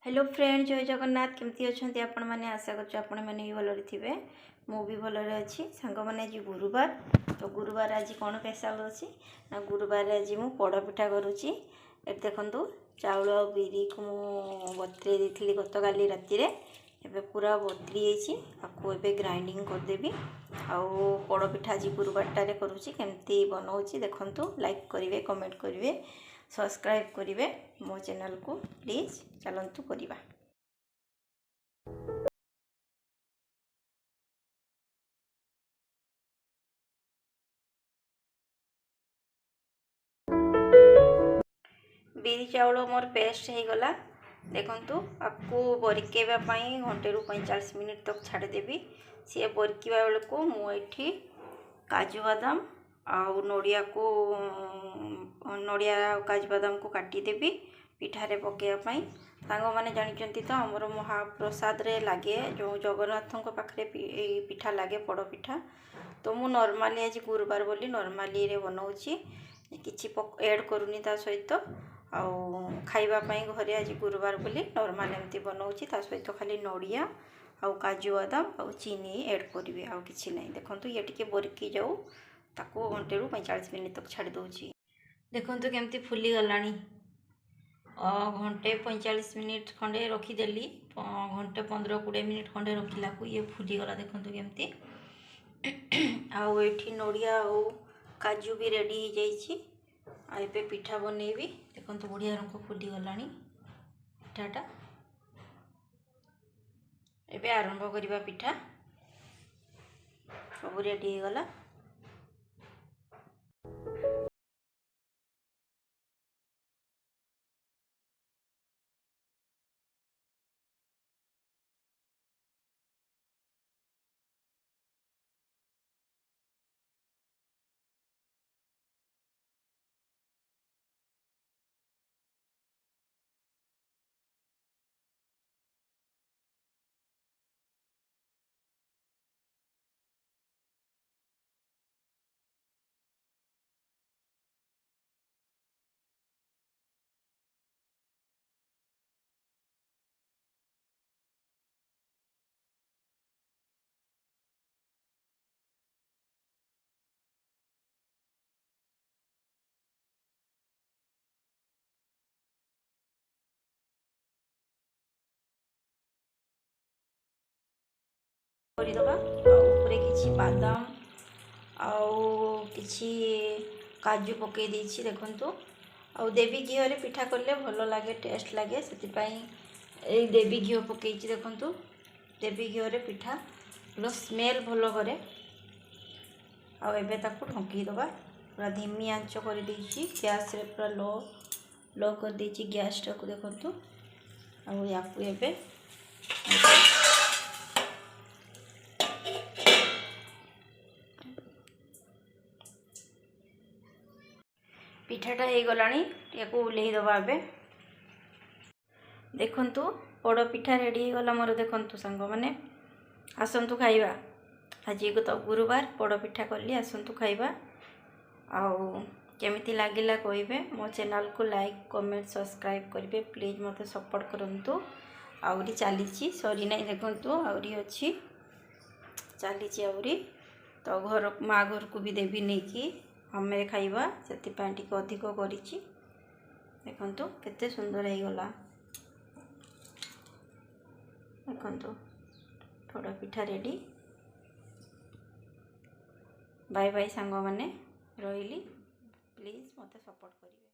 Hello friend, जय जगन्नाथ। केमती अच्छा आपण मैंने आशा कर आपण मैंने भी भलरे थे। मु भी भलरे अच्छी सांग मैंने आज गुरुवार। तो गुरुवार आज कौन स्पेशल अच्छी ना, गुरुवार आज मु पड़पिठा करुच्ची। ये देखु चाउल बिरी को बतरे देती गत काली राति एबे पूरा बतरी आपको एबे ग्राइंडिंग करदेवी। आउ पड़पिठा आज गुरुवार टारे करुच्ची। केमती बनाऊँगी देखु, लाइक करेंगे, कमेंट करेंगे, सब्सक्राइब करेंगे मो चैनल को प्लीज। चलतु करवा। बिरी चाउल मोर पेस्ट हो गला। देखु आपको बरिकेवाई घंटे रू 45 मिनिट तक छाड़देवी। सी बरिका बेल को मुझे काजू बादाम आउ नड़िया को नड़िया काजू बादाम को काटिदेवी पिठारे पकेवाई। सांग मैंने जानते तो आमर महाप्रसाद रे लगे जो जगन्नाथ पाखे पिठा लगे पड़ पिठा। तो मु नॉर्मली आज गुरुवार बोली नॉर्मली रे बनाऊँगी, किसी ऐड करूनी ता सहित। आउ खाइबापी घरे आज गुरुवार बोली नॉर्मल एमती बनाऊँगी। ता सहित खाली नड़िया आउ काजू बादाम आउ चीनी ऐड करी आउ किसी ना। देखो ये टिके बरकी जाऊ ताको घंटे रू 45 मिनिट तक छाड़ दूची। देखो केमती फुली गलानी। घंटे 45 मिनिट खंडे रखीदेली, घंटे 15-20 मिनिट खंडे रखला को ये फुलीगला। देखो केमती आउ ये नड़िया आउ काजू भी रेडी हो जाइए। आबे पिठा बनैबी। देखो बढ़िया रंग फुलीगला पिठाटा। एबे आरंभ करवा पिठा। सब रेडी हो गला। करदबा ऊपर किसी बादाम आउ किसी काजू पकई देछि। देखंतु आउ देवी घी रे पिठा करले भलो लागे, टेस्ट लागे। से देवी घी पकई। देखंतु देवी घी रे पिठा भलो स्मेल भलो करे। आउ एबे ताकू ढंकी दबा। पूरा धीमी आंच कर देछि। गैस रे पूरा लो कर देछि गैस टाकू। देखंतु आउ याकू एबे पिठाटा हो गलानी। या ओल्लई दबा। एबे देखंतु पड़ पिठा रेडी हो गला मोर। देखंतु सांग माने आसंतु खाइबा। आज तो गुरुवार पड़ पिठा कली, आसंतु खाइबा। आउ केमिति लागिला कहिबे। मो चैनल को लाइक कमेंट सब्सक्राइब करिवे प्लीज। मते सपोर्ट करंतु। आउरी चलीची सरी नहीं। देखंतु आउरी अच्छी चलीची आउरी। तो घर माँ घर को भी देवी नहीं कि हमें खाइबा से अधिक करिछि। देखंतु केते सुंदर हो गला। देखंतु पड़ पिठा रेडी। बाय बाय सांग माने रहिली। प्लीज मते सपोर्ट करिवे।